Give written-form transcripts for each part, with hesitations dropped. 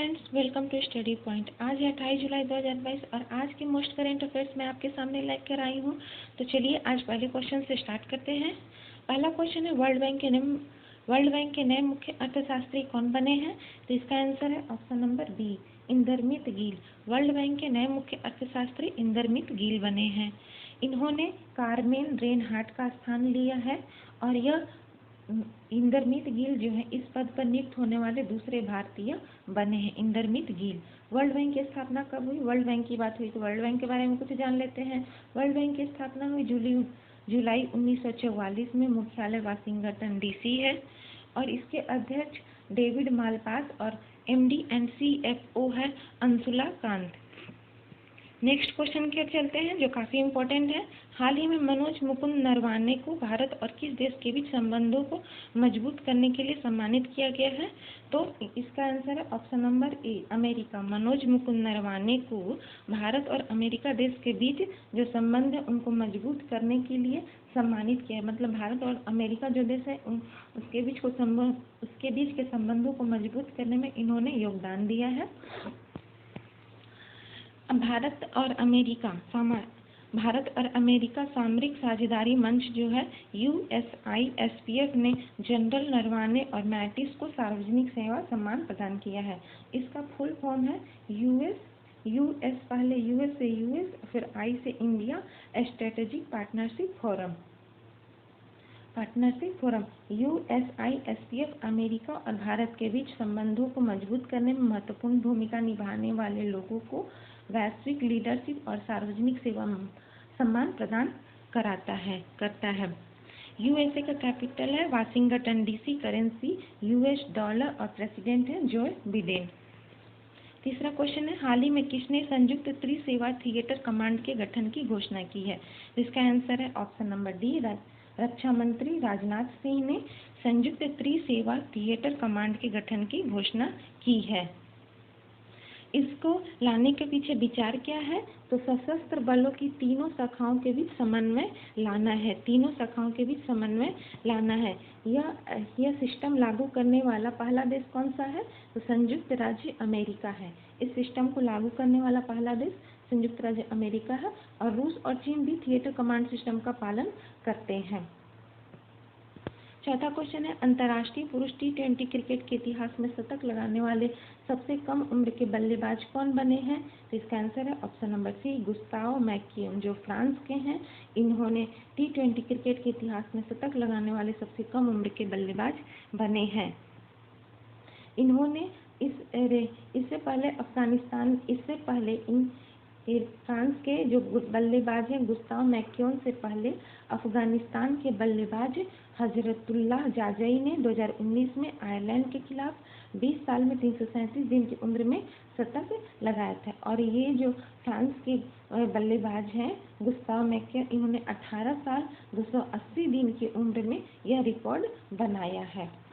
Friends, welcome to study point. आज है 28 जुलाई 2022 और आज के मोस्ट करेंट अफेयर्स मैं आपके सामने लेकर आई हूँ। तो चलिए आज पहले क्वेश्चन से स्टार्ट करते हैं। पहला क्वेश्चन है वर्ल्ड बैंक के नए मुख्य अर्थशास्त्री कौन बने हैं? तो इसका आंसर है ऑप्शन नंबर बी, इंदरमित गील। वर्ल्ड बैंक के नए मुख्य अर्थशास्त्री इंदरमित गील बने हैं। इन्होंने कारमेन रेनहार्ट का स्थान लिया है और यह इंदरमित गील जो है इस पद पर नियुक्त होने वाले दूसरे भारतीय बने हैं। इंदरमित गील। वर्ल्ड बैंक की स्थापना कब हुई? वर्ल्ड बैंक की बात हुई तो वर्ल्ड बैंक के बारे में कुछ जान लेते हैं। वर्ल्ड बैंक की स्थापना हुई जुलाई 1944 में। मुख्यालय वाशिंगटन डीसी है और इसके अध्यक्ष डेविड मालपास और एमडी एंड सीएफओ है अंशुला कांत। नेक्स्ट क्वेश्चन की ओर चलते हैं जो काफ़ी इम्पोर्टेंट है। हाल ही में मनोज मुकुंद नरवाने को भारत और किस देश के बीच संबंधों को मजबूत करने के लिए सम्मानित किया गया है? तो इसका आंसर है ऑप्शन नंबर ए, अमेरिका। मनोज मुकुंद नरवाने को भारत और अमेरिका देश के बीच जो संबंध है उनको मजबूत करने के लिए सम्मानित किया है। मतलब भारत और अमेरिका जो देश है उसके बीच के संबंधों को मजबूत करने में इन्होंने योगदान दिया है। भारत और अमेरिका सामरिक साझेदारी मंच जो है USISPF ने जनरल नरवाने और मैटिस को सार्वजनिक सेवा सम्मान प्रदान किया है। इसका फुल फॉर्म है यूएस, पहले यूएस से यूएस फिर आई से India strategic partnership forum. USISPF America और भारत के बीच संबंधों को मजबूत करने में महत्वपूर्ण भूमिका निभाने वाले लोगों को वैश्विक लीडरशिप और सार्वजनिक सेवा सम्मान प्रदान करता है। यूएसए का कैपिटल है Washington DC, currency US dollar और प्रेसिडेंट है जो बिडेन। तीसरा क्वेश्चन है हाल ही में किसने संयुक्त त्रिसेवा थिएटर कमांड के गठन की घोषणा की है? इसका आंसर है ऑप्शन नंबर डी, रक्षा मंत्री राजनाथ सिंह ने संयुक्त त्रिसेवा थिएटर कमांड के गठन की घोषणा की है। इसको लाने के पीछे विचार क्या है? तो सशस्त्र बलों की तीनों शाखाओं के बीच समन्वय लाना है। यह सिस्टम लागू करने वाला पहला देश कौन सा है? तो संयुक्त राज्य अमेरिका है। इस सिस्टम को लागू करने वाला पहला देश संयुक्त राज्य अमेरिका है और रूस और चीन भी थिएटर कमांड सिस्टम का पालन करते हैं। चौथा क्वेश्चन है अंतर्राष्ट्रीय पुरुष T20 क्रिकेट के इतिहास में शतक लगाने वाले सबसे कम उम्र के बल्लेबाज कौन बने हैं? तो इसका आंसर है ऑप्शन नंबर सी, गुस्ताव मैक्यूम जो फ्रांस के हैं। इन्होंने T20 क्रिकेट के इतिहास में शतक लगाने वाले सबसे कम उम्र के बल्लेबाज बने हैं। इन्होंने फ्रांस के जो बल्लेबाज हैं गुस्ताव मैक्यूम से पहले अफगानिस्तान के बल्लेबाज हजरतुल्लाह जाजई ने 2019 में आयरलैंड के खिलाफ 20 साल में 337 दिन की उम्र में शतक लगाया था। और ये जो फ्रांस के बल्लेबाज हैं गुस्ताव मैक्यूम, इन्होंने 18 साल 280 दिन की उम्र में यह रिकॉर्ड बनाया है।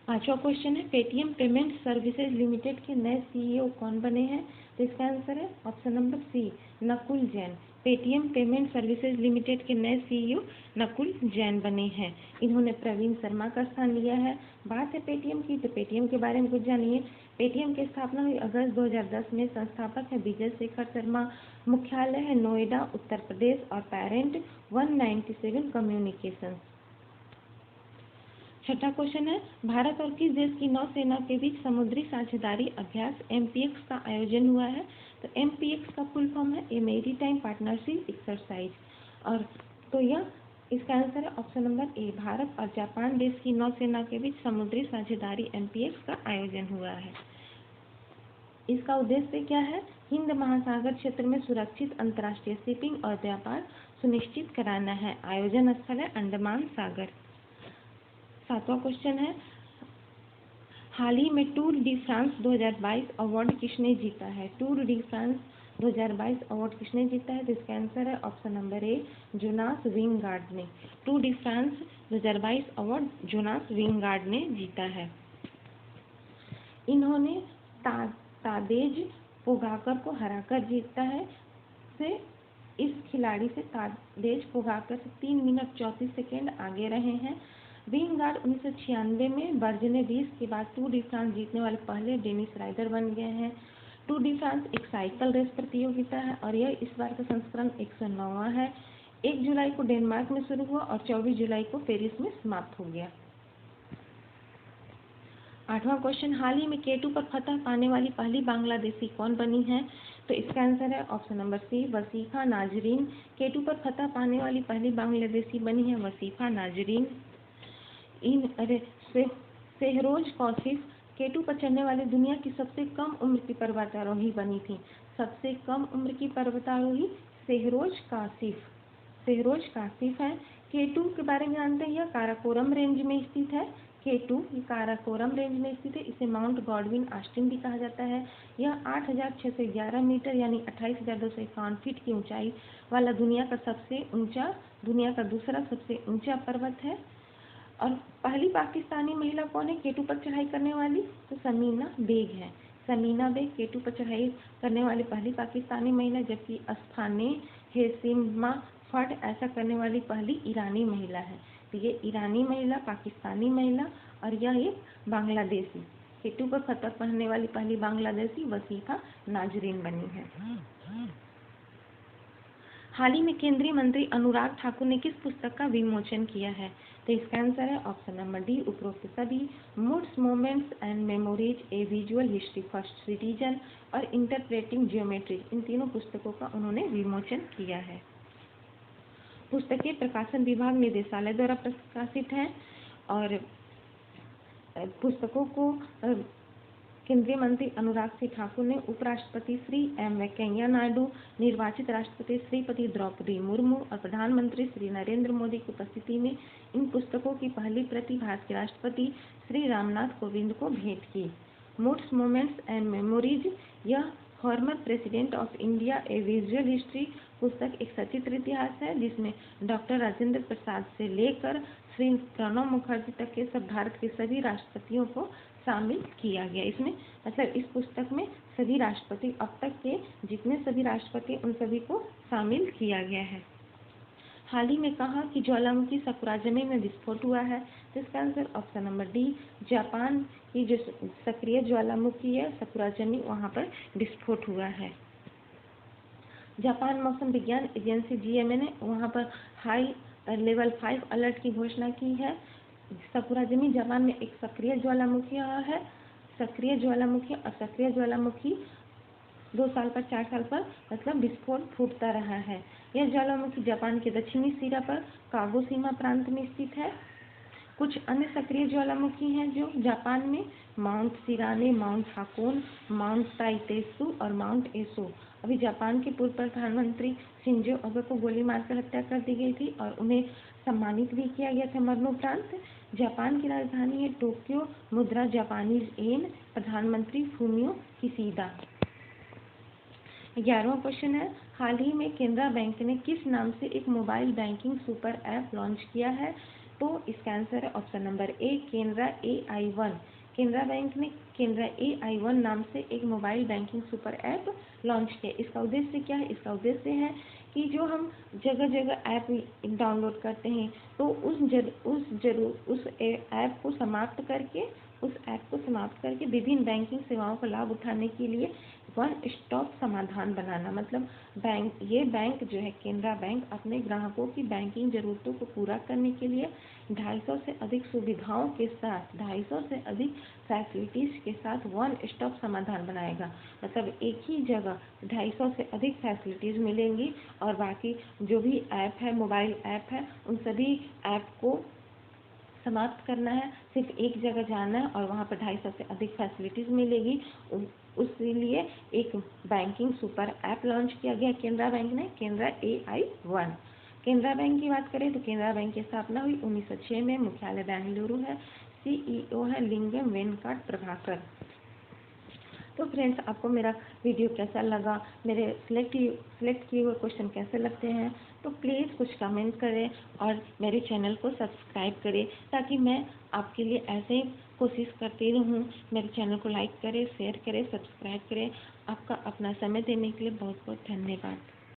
पांचवा क्वेश्चन है पेटीएम पेमेंट सर्विसेज लिमिटेड के नए CEO कौन बने हैं? तो इसका आंसर है option number C, Nakul Jain. Paytm payments services limited के नए CEO नकुल जैन बने हैं। इन्होंने प्रवीण शर्मा का स्थान लिया है। बात है पेटीएम की तो पेटीएम के बारे में कुछ जानिए। पेटीएम की स्थापना हुई अगस्त 2010 में। संस्थापक है विजय शेखर शर्मा। मुख्यालय है नोएडा उत्तर प्रदेश और पेरेंट 197 कम्युनिकेशन। छठा क्वेश्चन है भारत और किस देश की नौसेना के बीच समुद्री साझेदारी अभ्यास MPX का आयोजन हुआ है? तो MPX का फुल फॉर्म है ए मैरीटाइम पार्टनरशिप एक्सरसाइज। और तो यह इसका आंसर है ऑप्शन नंबर ए, भारत और जापान देश की नौसेना के बीच समुद्री साझेदारी MPX का आयोजन हुआ है। इसका उद्देश्य क्या है? हिंद महासागर क्षेत्र में सुरक्षित अंतर्राष्ट्रीय शिपिंग और व्यापार सुनिश्चित कराना है। आयोजन स्थल है अंडमान सागर। सातवां क्वेश्चन है हाल ही में टूर डी फ्रांस 2022 अवार्ड किसने जीता है? टूर डी फ्रांस 2022 अवार्ड किसने जीता है? तो इसका आंसर है option number A, Jonas Vingegaard ने। Tour de France 2022 award Jonas Vingegaard ने जीता है। इन्होंने तादेज पोगाकर को हराकर जीता है। इस खिलाड़ी से तादेज पोगाकर 3 मिनट 34 सेकेंड आगे रहे हैं। विंगार्ड 1996 में बर्जने रीस के बाद टूर डी फ्रांस जीतने वाले पहले डेनिस राइडर बन गए हैं। टूर डी फ्रांस एक साइकिल रेस प्रतियोगिता है और यह इस बार का संस्करण 109वां है। 1 जुलाई को डेनमार्क में शुरू हुआ और 24 जुलाई को पेरिस में समाप्त हो गया। 8वां क्वेश्चन, हाल ही में K2 पर फतह पाने वाली पहली बांग्लादेशी कौन बनी है? तो इसका आंसर है ऑप्शन नंबर सी, वसीफा नाजरीन। K2 पर फतह पाने वाली पहली बांग्लादेशी बनी है वसीफा नाजरीन। शेहरोज कौशिफ K2 पर चढ़ने वाली दुनिया की सबसे कम उम्र की पर्वतारोही बनी थी। सबसे कम उम्र की पर्वतारोही शेहरोज काशिफ है। K2 के बारे में जानते हैं, यह काराकोरम रेंज में स्थित है। K2 ये काराकोरम रेंज में स्थित है। इसे माउंट गॉडविन ऑस्टिन भी कहा जाता है। यह 8,611 मीटर यानी 28,251 फीट की ऊंचाई वाला दुनिया का दूसरा सबसे ऊंचा पर्वत है। और पहली पाकिस्तानी महिला कौन है K2 पर चढ़ाई करने वाली? तो समीना बेग है। समीना बेग K2 पर चढ़ाई करने वाली पहली पाकिस्तानी महिला, जबकि अस्थाने हेसिमा फट ऐसा करने वाली पहली ईरानी महिला है। तो ये ईरानी महिला, पाकिस्तानी महिला और यह एक बांग्लादेशी K2 पर फतह पाने वाली पहली बांग्लादेशी वसीफा नाजरीन बनी है। हाल ही में केंद्रीय मंत्री अनुराग ठाकुर ने किस पुस्तक का विमोचन किया है? तो इसका आंसर है ऑप्शन नंबर डी, उपरोक्त सभी। Moods, moments and memories, A visual history first citizen और इंटरप्रेटिंग जियोमेट्री, इन तीनों पुस्तकों का उन्होंने विमोचन किया है। पुस्तकें प्रकाशन विभाग निदेशालय द्वारा प्रकाशित हैं और पुस्तकों को केंद्रीय मंत्री अनुराग सिंह ठाकुर ने उपराष्ट्रपति श्री एम वेंकैया नायडू, निर्वाचित राष्ट्रपति श्रीमती द्रौपदी मुर्मू और प्रधानमंत्री श्री नरेंद्र मोदी की उपस्थिति में इन पुस्तकों की पहली प्रति भारत के राष्ट्रपति श्री रामनाथ कोविंद को भेंट की। मूड्स, मोमेंट्स एंड मेमोरीज, यह former president of India A visual history पुस्तक एक सचित्र इतिहास है जिसमें डॉक्टर राजेंद्र प्रसाद से लेकर श्री प्रणब मुखर्जी तक के सब भारत के सभी राष्ट्रपतियों को शामिल किया गया। इसमें मतलब इस पुस्तक में सभी राष्ट्रपति, अब तक के जितने सभी राष्ट्रपति उन सभी को शामिल किया गया है। हाल ही में कहा कि ज्वालामुखी सकुराजमी में विस्फोट हुआ है? तो इसका answer option number D, Japan की जो सक्रिय ज्वालामुखी है सकुराजमी, वहाँ पर विस्फोट हुआ है। जापान मौसम विज्ञान एजेंसी GMA ने वहाँ पर हाई लेवल 5 अलर्ट की घोषणा की है। सकुराजमी जापान में एक सक्रिय ज्वालामुखी है। सक्रिय ज्वालामुखी 2 साल पर 4 साल पर मतलब विस्फोट फूटता रहा है। यह ज्वालामुखी जापान के दक्षिणी सिरा पर कागोशीमा प्रांत में स्थित है। कुछ अन्य सक्रिय ज्वालामुखी हैं जो जापान में माउंट शिराने, माउंट हाकोन, माउंट ताइतेसु और माउंट एसो। अभी जापान के पूर्व प्रधानमंत्री शिंजो अबे को गोली मारकर हत्या कर दी गई थी और उन्हें सम्मानित भी किया गया था मरणोपरांत। जापान की राजधानी है टोक्यो, मुद्रा जापानीज येन, प्रधानमंत्री फूमियो किशिदा। 11वां क्वेश्चन है, हाल ही में केनरा बैंक ने किस नाम से एक mobile banking super app launch किया है? तो इसका आंसर है ऑप्शन नंबर ए, केनरा AI1। केनरा बैंक ने केनरा AI1 नाम से एक mobile banking super app launch किया। इसका उद्देश्य क्या है? इसका उद्देश्य है कि जो हम जगह जगह ऐप डाउनलोड करते हैं तो उस ऐप को समाप्त करके विभिन्न बैंकिंग सेवाओं का लाभ उठाने के लिए वन स्टॉप समाधान बनाना। मतलब ये बैंक जो है केनरा बैंक अपने ग्राहकों की बैंकिंग जरूरतों को पूरा करने के लिए 250 से अधिक सुविधाओं के साथ 250 से अधिक फैसिलिटीज के साथ वन स्टॉप समाधान बनाएगा। मतलब एक ही जगह 250 से अधिक फैसिलिटीज मिलेंगी और बाकी जो भी ऐप है, मोबाइल ऐप है, उन सभी ऐप को समाप्त करना है, सिर्फ एक जगह जाना है और वहाँ पर 250 से अधिक फैसिलिटीज मिलेगी। उसलिए एक बैंकिंग सुपर ऐप लॉन्च किया गया केनरा बैंक ने, केनरा AI1। केनरा बैंक की बात करें तो केनरा बैंक की स्थापना हुई 1906 में, मुख्यालय बेंगलुरु है, CEO है लिंगम वेंकट प्रभाकर। तो फ्रेंड्स, आपको मेरा वीडियो कैसा लगा, मेरे सिलेक्ट किए हुए क्वेश्चन कैसे लगते हैं, तो प्लीज़ कुछ कमेंट करें और मेरे चैनल को सब्सक्राइब करें ताकि मैं आपके लिए ऐसे ही कोशिश करती रहूँ। मेरे चैनल को लाइक करें, शेयर करें, सब्सक्राइब करें। आपका अपना समय देने के लिए बहुत बहुत धन्यवाद।